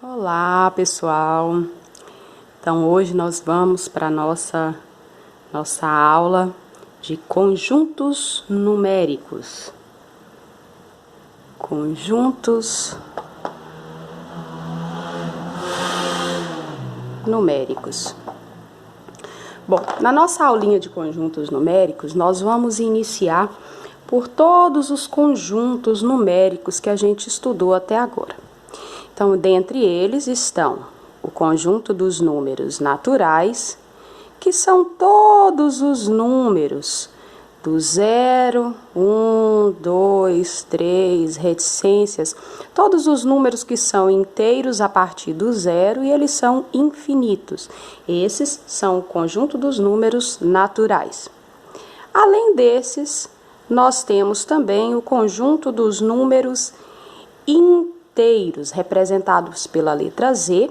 Olá, pessoal! Então, hoje nós vamos para a nossa aula de conjuntos numéricos. Conjuntos numéricos. Bom, na nossa aulinha de conjuntos numéricos, nós vamos iniciar por todos os conjuntos numéricos que a gente estudou até agora. Então, dentre eles estão o conjunto dos números naturais, que são todos os números do 0, 1, 2, 3, reticências, todos os números que são inteiros a partir do zero e eles são infinitos. Esses são o conjunto dos números naturais. Além desses, nós temos também o conjunto dos números inteiros, representados pela letra Z,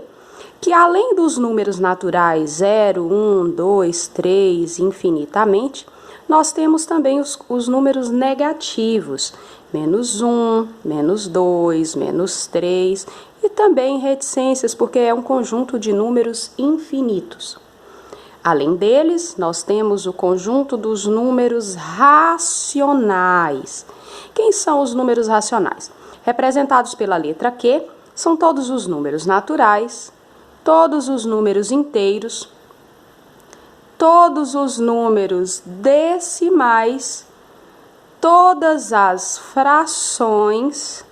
que além dos números naturais 0, 1, 2, 3, infinitamente, nós temos também os números negativos, menos 1, menos 2, menos 3, e também reticências, porque é um conjunto de números infinitos. Além deles, nós temos o conjunto dos números racionais. Quem são os números racionais? Representados pela letra Q, são todos os números naturais, todos os números inteiros, todos os números decimais, todas as frações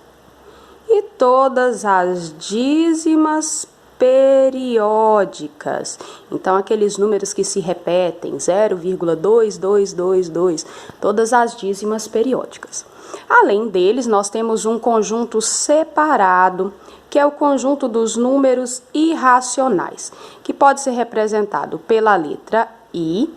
e todas as dízimas periódicas. Então, aqueles números que se repetem, 0,2222, todas as dízimas periódicas. Além deles, nós temos um conjunto separado, que é o conjunto dos números irracionais, que pode ser representado pela letra I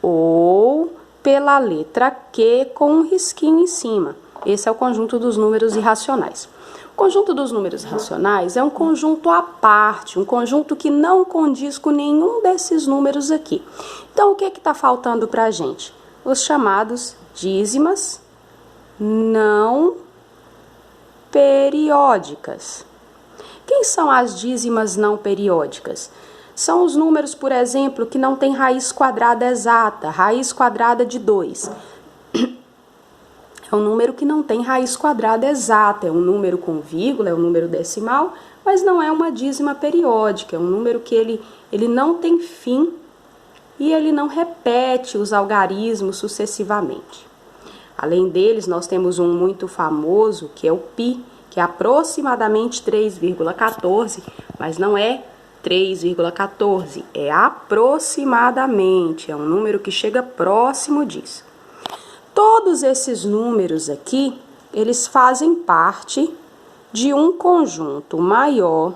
ou pela letra Q com um risquinho em cima. Esse é o conjunto dos números irracionais. O conjunto dos números racionais é um conjunto à parte, um conjunto que não condiz com nenhum desses números aqui. Então, o que está faltando para a gente? Os chamados dízimas não periódicas. Quem são as dízimas não periódicas? São os números, por exemplo, que não têm raiz quadrada exata, raiz quadrada de 2. É um número que não tem raiz quadrada exata, é um número com vírgula, é um número decimal, mas não é uma dízima periódica, é um número que ele não tem fim e ele não repete os algarismos sucessivamente. Além deles, nós temos um muito famoso, que é o π, que é aproximadamente 3,14, mas não é 3,14, é aproximadamente, é um número que chega próximo disso. Todos esses números aqui, eles fazem parte de um conjunto maior,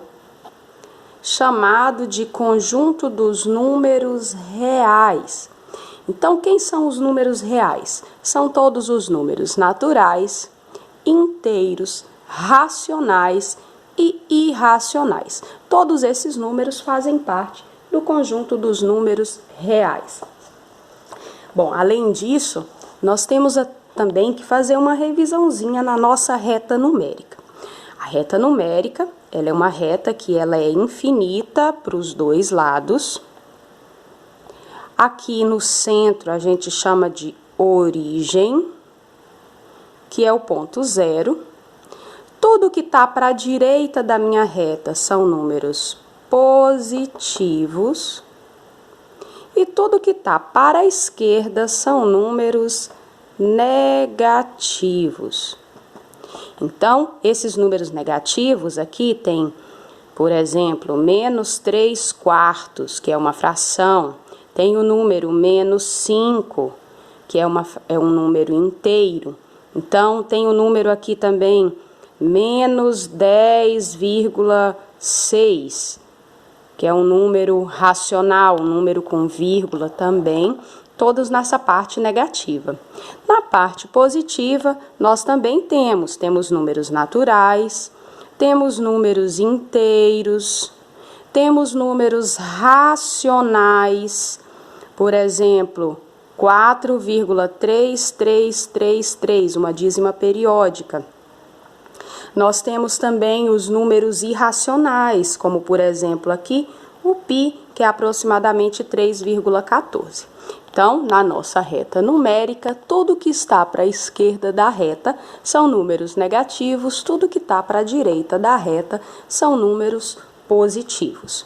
chamado de conjunto dos números reais. Então, quem são os números reais? São todos os números naturais, inteiros, racionais e irracionais. Todos esses números fazem parte do conjunto dos números reais. Bom, além disso, nós temos também que fazer uma revisãozinha na nossa reta numérica. A reta numérica, ela é uma reta que ela é infinita para os dois lados. Aqui no centro a gente chama de origem, que é o ponto 0. Tudo que está para a direita da minha reta são números positivos. E tudo que está para a esquerda são números negativos. Então, esses números negativos aqui tem, por exemplo, menos 3/4, que é uma fração. Tem o número menos 5, que é um número inteiro. Então, tem o número aqui também, menos 10,6, que é um número racional, um número com vírgula também, todos nessa parte negativa. Na parte positiva, nós também temos números naturais, temos números inteiros, temos números racionais, por exemplo, 4,3333, uma dízima periódica. Nós temos também os números irracionais, como por exemplo aqui o π, que é aproximadamente 3,14. Então, na nossa reta numérica, tudo que está para a esquerda da reta são números negativos, tudo que está para a direita da reta são números positivos.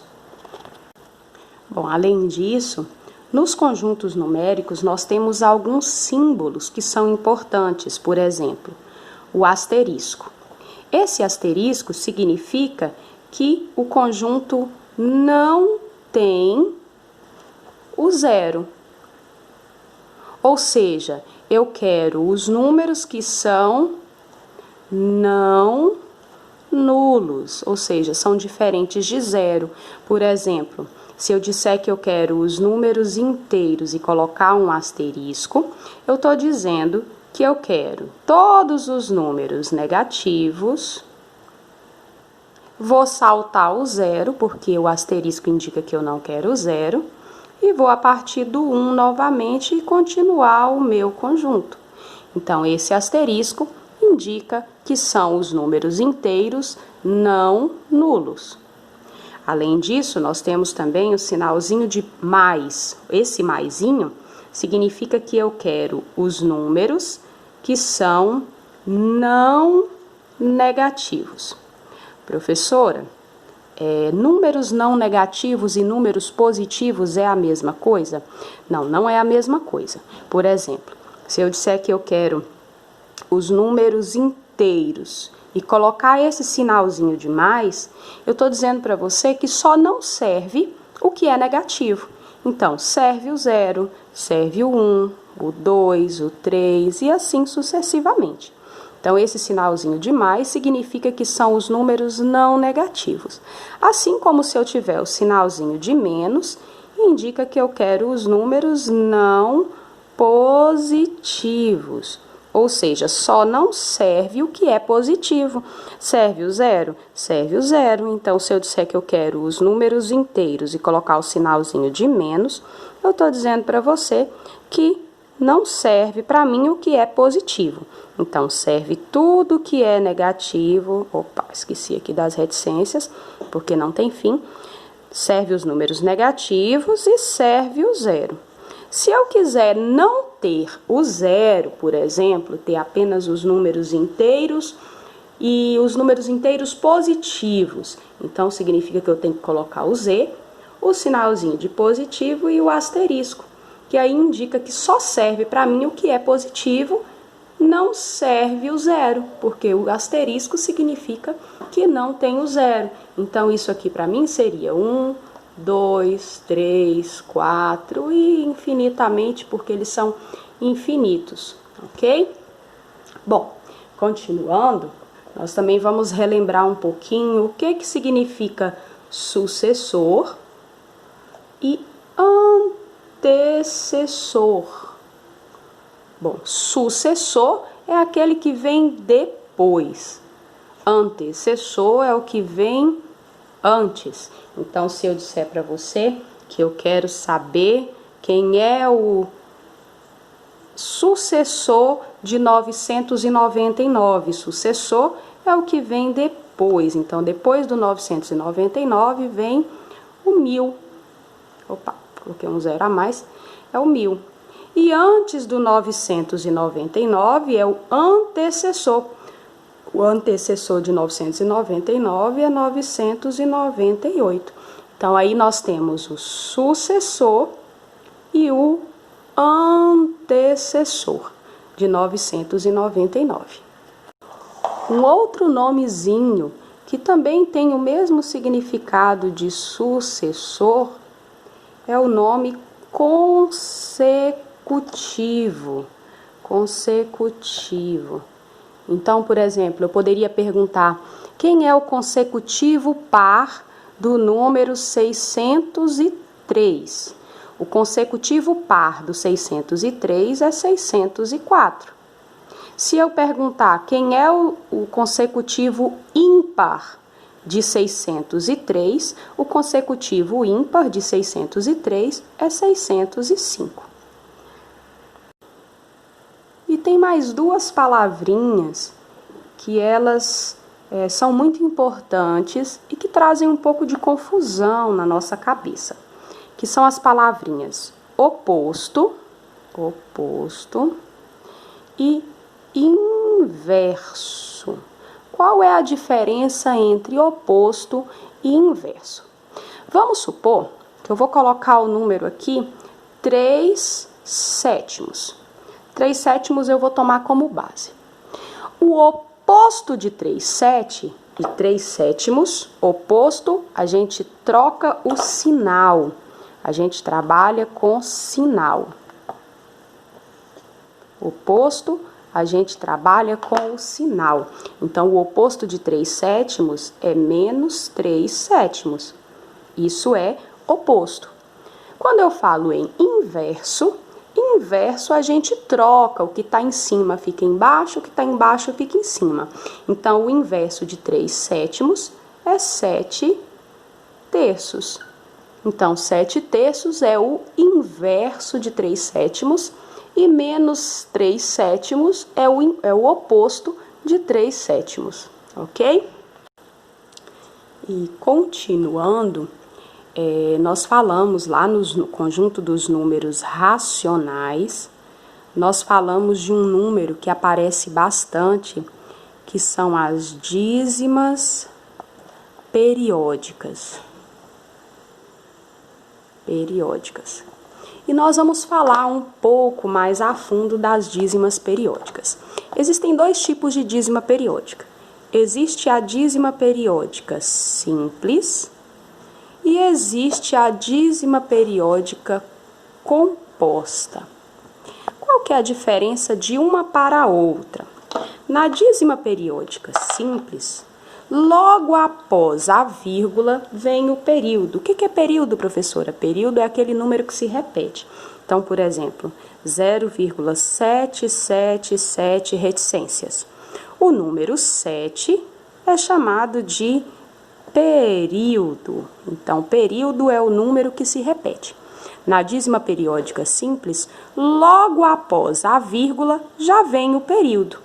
Bom, além disso, nos conjuntos numéricos nós temos alguns símbolos que são importantes, por exemplo, o asterisco. Esse asterisco significa que o conjunto não tem o zero. Ou seja, eu quero os números que são não nulos, ou seja, são diferentes de zero. Por exemplo, se eu disser que eu quero os números inteiros e colocar um asterisco, eu estou dizendo que eu quero todos os números negativos, vou saltar o zero, porque o asterisco indica que eu não quero o zero, e vou a partir do 1 novamente e continuar o meu conjunto. Então, esse asterisco indica que são os números inteiros não nulos. Além disso, nós temos também o sinalzinho de mais. Esse maisinho significa que eu quero os números que são não negativos. Professora, números não negativos e números positivos é a mesma coisa? Não, não é a mesma coisa. Por exemplo, se eu disser que eu quero os números inteiros e colocar esse sinalzinho de mais, eu estou dizendo para você que só não serve o que é negativo. Então, serve o 0, serve o 1, o 2, o 3 e assim sucessivamente. Então, esse sinalzinho de mais significa que são os números não negativos. Assim como se eu tiver o sinalzinho de menos, indica que eu quero os números não positivos. Ou seja, só não serve o que é positivo. Serve o 0? Serve o 0. Então, se eu disser que eu quero os números inteiros e colocar o sinalzinho de menos, eu estou dizendo para você que não serve para mim o que é positivo. Então, serve tudo que é negativo. Opa, esqueci aqui das reticências, porque não tem fim. Serve os números negativos e serve o 0. Se eu quiser não ter o 0, por exemplo, ter apenas os números inteiros e os números inteiros positivos, então significa que eu tenho que colocar o Z, o sinalzinho de positivo e o asterisco, que aí indica que só serve para mim o que é positivo, não serve o 0, porque o asterisco significa que não tem o 0. Então, isso aqui para mim seria 1, 2, 3, 4 e infinitamente, porque eles são infinitos, ok? Bom, continuando, nós também vamos relembrar um pouquinho o que significa sucessor e antecessor. Bom, sucessor é aquele que vem depois. Antecessor é o que vem antes. Então, se eu disser para você que eu quero saber quem é o sucessor de 999, sucessor é o que vem depois. Então, depois do 999 vem o 1000. Opa, coloquei um 0 a mais, é o 1000. E antes do 999 é o antecessor. O antecessor de 999 é 998. Então, aí nós temos o sucessor e o antecessor de 999. Um outro nomezinho que também tem o mesmo significado de sucessor é o nome consecutivo. Consecutivo. Então, por exemplo, eu poderia perguntar: quem é o consecutivo par do número 603? O consecutivo par do 603 é 604. Se eu perguntar quem é o consecutivo ímpar de 603, o consecutivo ímpar de 603 é 605. E tem mais duas palavrinhas que elas são muito importantes e que trazem um pouco de confusão na nossa cabeça, que são as palavrinhas oposto e inverso. Qual é a diferença entre oposto e inverso? Vamos supor que eu vou colocar o número aqui 3/7. 3/7 eu vou tomar como base. O oposto de 3/7 e 3/7, oposto, a gente troca o sinal. A gente trabalha com sinal. Oposto, a gente trabalha com o sinal. Então, o oposto de 3/7 é menos 3/7. Isso é oposto. Quando eu falo em inverso, inverso a gente troca. O que está em cima fica embaixo, o que está embaixo fica em cima. Então, o inverso de 3/7 é 7/3. Então, 7/3 é o inverso de 3/7 e menos 3/7 é o oposto de 3/7, ok? E continuando, nós falamos lá no conjunto dos números racionais, nós falamos de um número que aparece bastante, que são as dízimas periódicas. E nós vamos falar um pouco mais a fundo das dízimas periódicas. Existem dois tipos de dízima periódica. Existe a dízima periódica simples e existe a dízima periódica composta. Qual que é a diferença de uma para a outra? Na dízima periódica simples, logo após a vírgula vem o período. O que é período, professora? Período é aquele número que se repete. Então, por exemplo, 0,777 reticências. O número 7 é chamado de período. Então, período é o número que se repete. Na dízima periódica simples, logo após a vírgula já vem o período.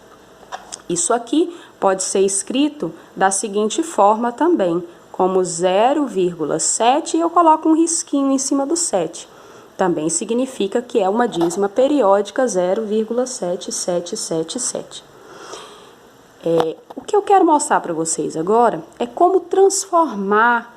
Isso aqui pode ser escrito da seguinte forma também, como 0,7 e eu coloco um risquinho em cima do 7. Também significa que é uma dízima periódica 0,7777. O que eu quero mostrar para vocês agora é como transformar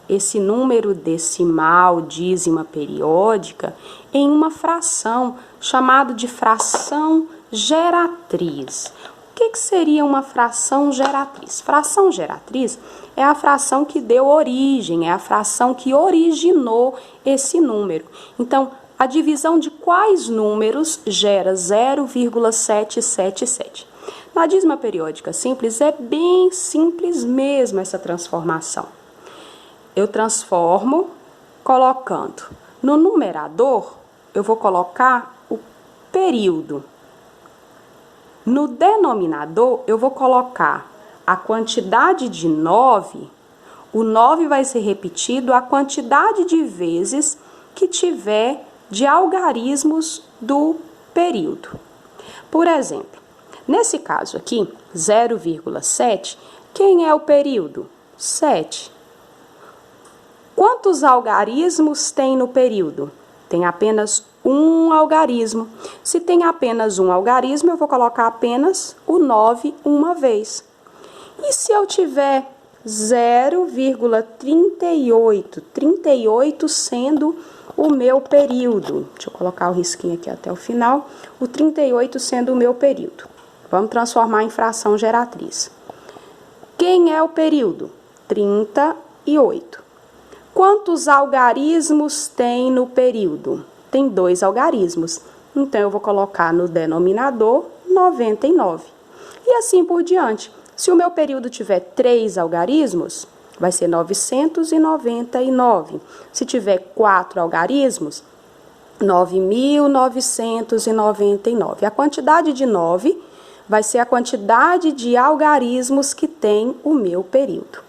esse número decimal, dízima periódica, em uma fração, chamada de fração geratriz. O que seria uma fração geratriz? Fração geratriz é a fração que deu origem, é a fração que originou esse número. Então, a divisão de quais números gera 0,777? Na dízima periódica simples, é bem simples mesmo essa transformação. Eu transformo colocando no numerador, eu vou colocar o período. No denominador, eu vou colocar a quantidade de 9, o 9 vai ser repetido a quantidade de vezes que tiver de algarismos do período. Por exemplo, nesse caso aqui, 0,7, quem é o período? 7. Quantos algarismos tem no período? Tem apenas um algarismo. Se tem apenas um algarismo, eu vou colocar apenas o 9 uma vez. E se eu tiver 0,38, 38 sendo o meu período? Deixa eu colocar o risquinho aqui até o final. O 38 sendo o meu período. Vamos transformar em fração geratriz. Quem é o período? 38. Quantos algarismos tem no período? Tem 2 algarismos. Então, eu vou colocar no denominador 99. E assim por diante. Se o meu período tiver 3 algarismos, vai ser 999. Se tiver 4 algarismos, 9.999. A quantidade de 9 vai ser a quantidade de algarismos que tem o meu período.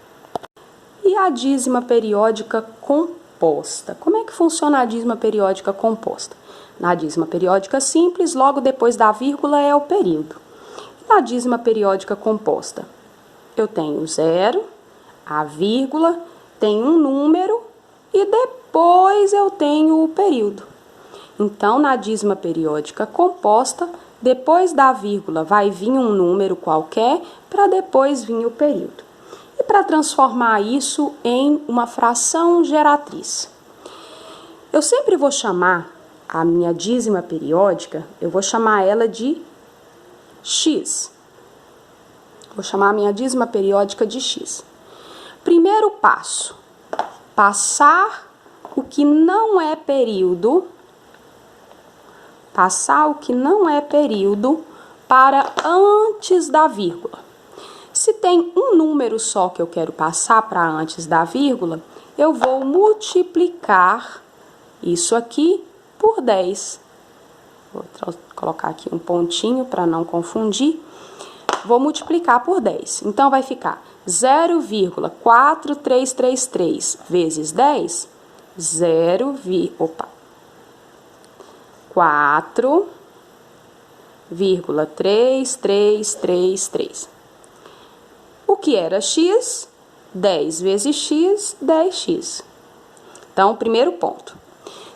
E a dízima periódica composta? Como é que funciona a dízima periódica composta? Na dízima periódica simples, logo depois da vírgula é o período. E na dízima periódica composta? eu tenho 0, a vírgula, tem um número e depois eu tenho o período. Então, na dízima periódica composta, depois da vírgula vai vir um número qualquer para depois vir o período. E para transformar isso em uma fração geratriz, eu sempre vou chamar a minha dízima periódica, eu vou chamar ela de x. Vou chamar a minha dízima periódica de x. Primeiro passo, passar o que não é período, para antes da vírgula. Se tem um número só que eu quero passar para antes da vírgula, eu vou multiplicar isso aqui por 10. Vou colocar aqui um pontinho para não confundir. Vou multiplicar por 10. Então, vai ficar 0,4333 vezes 10, 4,3333. O que era x? 10 vezes x, 10x. Então, primeiro ponto.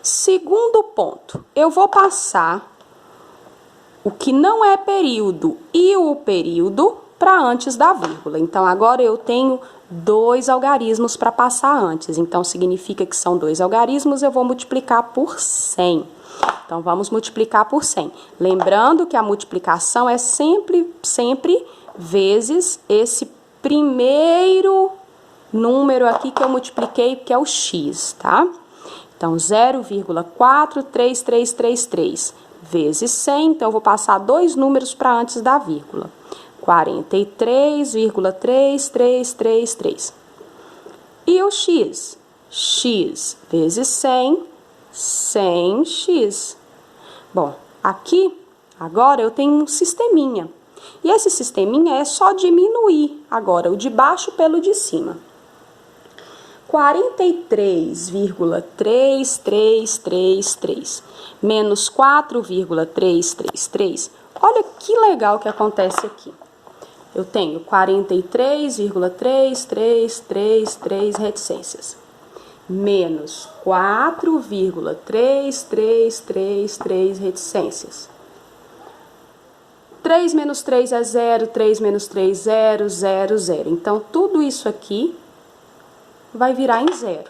Segundo ponto, eu vou passar o que não é período e o período para antes da vírgula. Então, agora eu tenho 2 algarismos para passar antes. Então, significa que são 2 algarismos, eu vou multiplicar por 100. Então, vamos multiplicar por 100. Lembrando que a multiplicação é sempre vezes esse primeiro número aqui que eu multipliquei, que é o x, tá? Então, 0,4333 vezes 100, então eu vou passar 2 números para antes da vírgula. 43,3333. E o x? X vezes 100, 100x. Bom, aqui, agora eu tenho um sisteminha. E esse sisteminha é só diminuir agora o de baixo pelo de cima. 43,3333 menos 4,333. Olha que legal que acontece aqui. Eu tenho 43,3333 reticências. Menos 4,3333 reticências. 3 menos 3 é 0, 3 menos 3, 0, 0, 0. Então, tudo isso aqui vai virar em 0.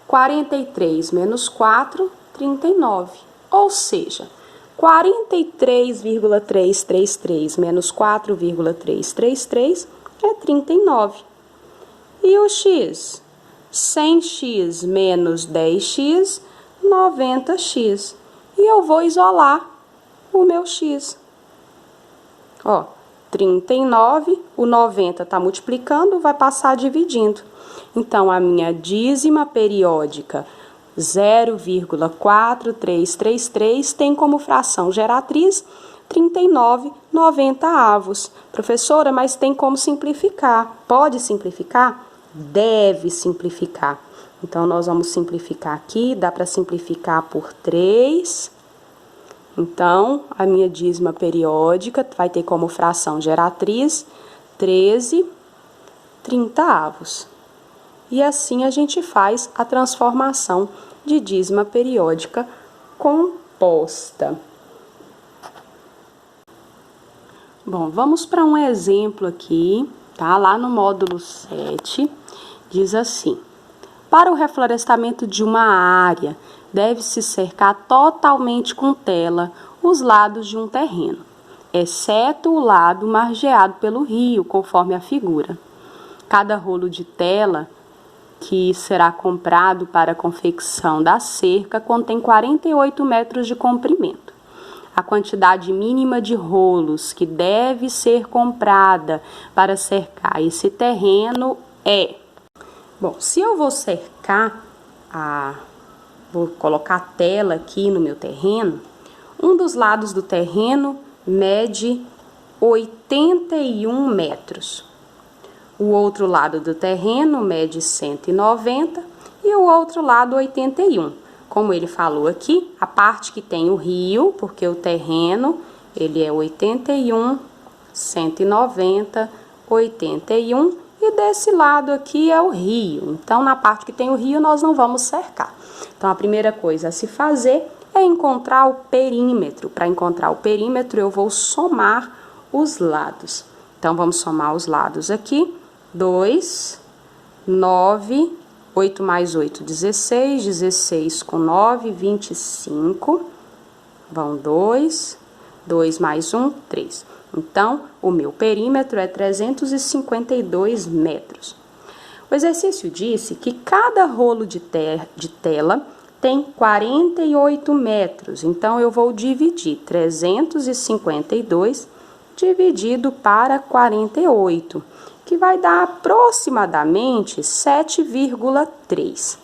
43 menos 4, 39. Ou seja, 43,333 menos 4,333 é 39. E o x? 100x menos 10x, 90x. E eu vou isolar o meu x. Ó, 39, o 90 está multiplicando, vai passar dividindo. Então, a minha dízima periódica 0,4333 tem como fração geratriz 39/90. Professora, mas tem como simplificar. Pode simplificar? Deve simplificar. Então, nós vamos simplificar aqui, dá para simplificar por 3. Então, a minha dízima periódica vai ter como fração geratriz 13/30. E assim a gente faz a transformação de dízima periódica composta. Bom, vamos para um exemplo aqui, tá? Lá no módulo 7, diz assim: para o reflorestamento de uma área, deve-se cercar totalmente com tela os lados de um terreno, exceto o lado margeado pelo rio, conforme a figura. Cada rolo de tela que será comprado para a confecção da cerca contém 48 metros de comprimento. A quantidade mínima de rolos que deve ser comprada para cercar esse terreno é... Bom, se eu vou cercar, vou colocar a tela aqui no meu terreno, um dos lados do terreno mede 81 metros. O outro lado do terreno mede 190 e o outro lado 81. Como ele falou aqui, a parte que tem o rio, porque o terreno ele é 81 190, 81, e desse lado aqui é o rio. Então, na parte que tem o rio, nós não vamos cercar. Então, a primeira coisa a se fazer é encontrar o perímetro. Para encontrar o perímetro, eu vou somar os lados. Então, vamos somar os lados aqui. 2, 9, 8 mais 8, 16, 16 com 9, 25. Vão 2, 2 mais 1, 3. Então, o meu perímetro é 352 metros. O exercício disse que cada rolo de tela tem 48 metros. Então, eu vou dividir 352 dividido para 48, que vai dar aproximadamente 7,3.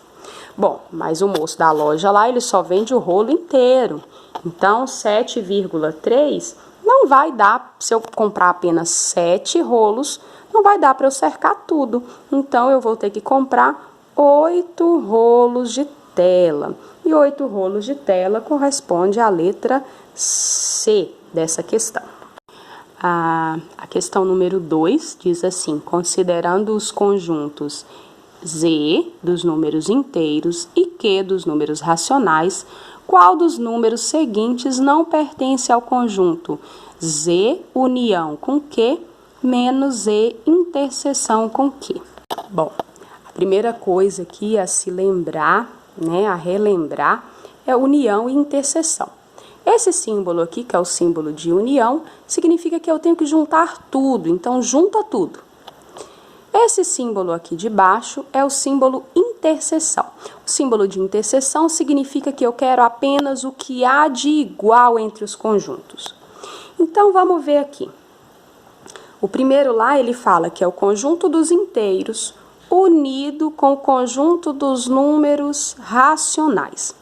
Bom, mas o moço da loja lá, ele só vende o rolo inteiro. Então, 7,3 não vai dar, se eu comprar apenas 7 rolos, não vai dar para eu cercar tudo. Então, eu vou ter que comprar 8 rolos de tela. E 8 rolos de tela corresponde à letra C dessa questão. A questão número 2 diz assim: considerando os conjuntos Z dos números inteiros e Q dos números racionais, qual dos números seguintes não pertence ao conjunto Z união com Q menos Z interseção com Q? Bom, a primeira coisa aqui a se lembrar, a relembrar, é união e interseção. Esse símbolo aqui, que é o símbolo de união, significa que eu tenho que juntar tudo, então junta tudo. Esse símbolo aqui de baixo é o símbolo interseção. O símbolo de interseção significa que eu quero apenas o que há de igual entre os conjuntos. Então, vamos ver aqui. O primeiro lá, ele fala que é o conjunto dos inteiros unido com o conjunto dos números racionais.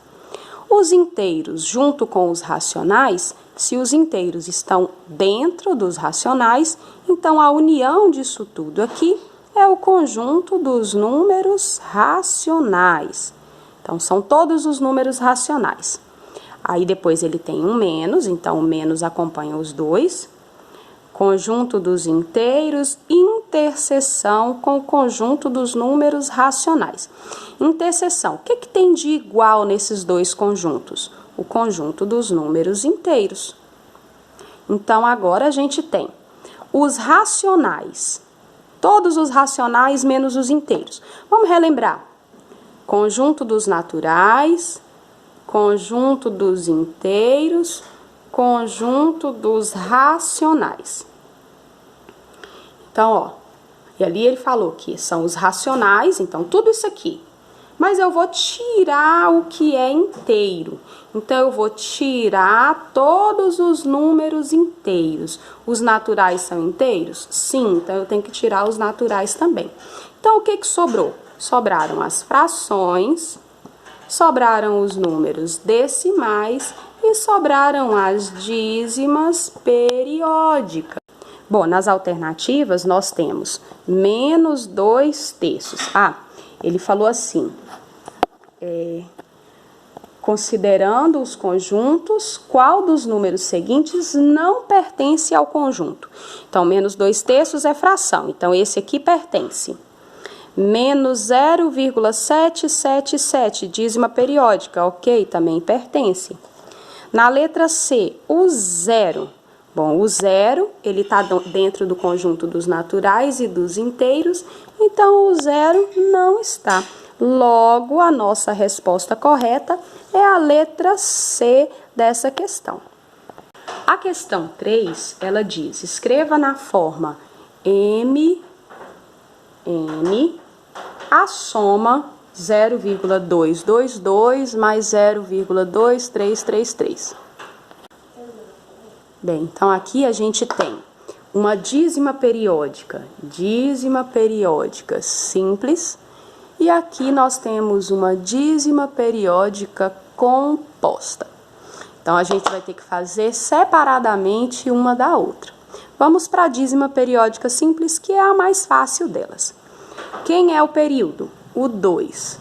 Os inteiros junto com os racionais, se os inteiros estão dentro dos racionais, então a união disso tudo aqui é o conjunto dos números racionais. Então, são todos os números racionais. Aí, depois ele tem um menos, então o menos acompanha os dois. Conjunto dos inteiros, interseção com o conjunto dos números racionais. Interseção, o que tem de igual nesses dois conjuntos? O conjunto dos números inteiros. Então, agora a gente tem os racionais. Todos os racionais menos os inteiros. Vamos relembrar. Conjunto dos naturais, conjunto dos inteiros, conjunto dos racionais. Então, ó, e ali ele falou que são os racionais, então tudo isso aqui. Mas eu vou tirar o que é inteiro. Então, eu vou tirar todos os números inteiros. Os naturais são inteiros? Sim, então eu tenho que tirar os naturais também. Então, o que sobrou? Sobraram as frações, sobraram os números decimais e sobraram as dízimas periódicas. Bom, nas alternativas nós temos menos 2/3. Ele falou assim, considerando os conjuntos, qual dos números seguintes não pertence ao conjunto? Então, menos 2/3 é fração, então esse aqui pertence. Menos 0,777, dízima periódica, ok, também pertence. Na letra C, o zero. Bom, o zero, ele está dentro do conjunto dos naturais e dos inteiros, então o zero não está. Logo, a nossa resposta correta é a letra C dessa questão. A questão 3, ela diz, escreva na forma MN a soma 0,222 mais 0,2333. Bem, então aqui a gente tem uma dízima periódica simples, e aqui nós temos uma dízima periódica composta. Então, a gente vai ter que fazer separadamente uma da outra. Vamos para a dízima periódica simples, que é a mais fácil delas. Quem é o período? O 2.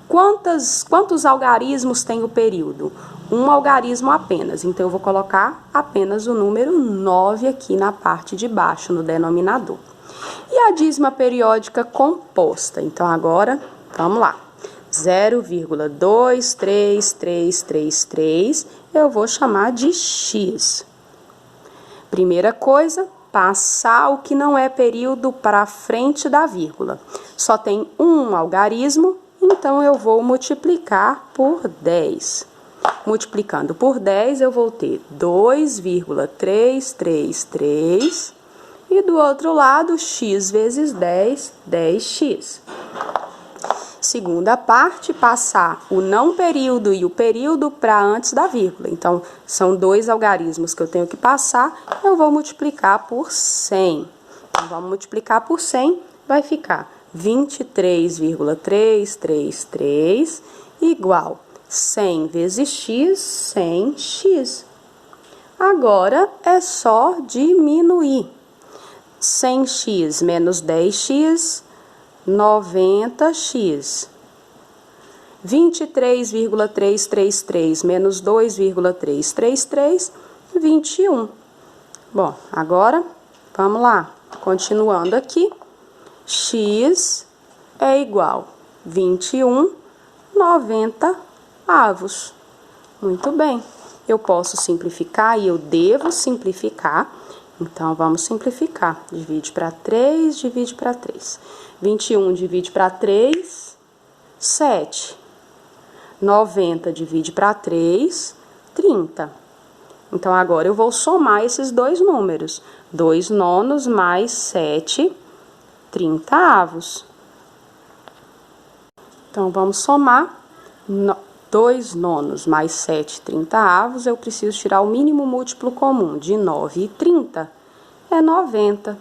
Quantos algarismos tem o período? um algarismo apenas. Então, eu vou colocar apenas o número 9 aqui na parte de baixo, no denominador. E a dízima periódica composta? Então, agora, vamos lá. 0,23333 eu vou chamar de x. Primeira coisa, passar o que não é período para frente da vírgula. Só tem um algarismo, então eu vou multiplicar por 10. Multiplicando por 10, eu vou ter 2,333 e do outro lado, x vezes 10, 10x. Segunda parte, passar o não período e o período para antes da vírgula. Então, são dois algarismos que eu tenho que passar, eu vou multiplicar por 100. Então, vamos multiplicar por 100, vai ficar 23,333 igual 100 vezes x, 100x. Agora, é só diminuir. 100x menos 10x, 90x. 23,333 menos 2,333, 21. Bom, agora, vamos lá. Continuando aqui. X é igual 21/90. Muito bem. Eu posso simplificar e eu devo simplificar. Então, vamos simplificar. Divide para 3, divide para 3. 21 divide para 3, 7. 90 divide para 3, 30. Então, agora eu vou somar esses dois números. 2 nonos mais 7, 30avos. Então, vamos somar. 2 nonos mais 7 30avos, eu preciso tirar o mínimo múltiplo comum de 9 e 30, é 90.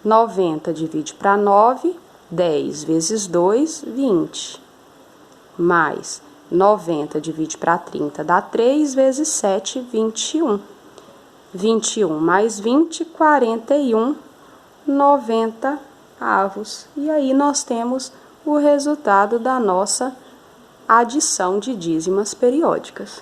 90 divide para 9, 10 vezes 2, 20. Mais 90 divide para 30, dá 3 vezes 7, 21. 21 mais 20, 41, 90avos. E aí nós temos o resultado da nossa adição de dízimas periódicas.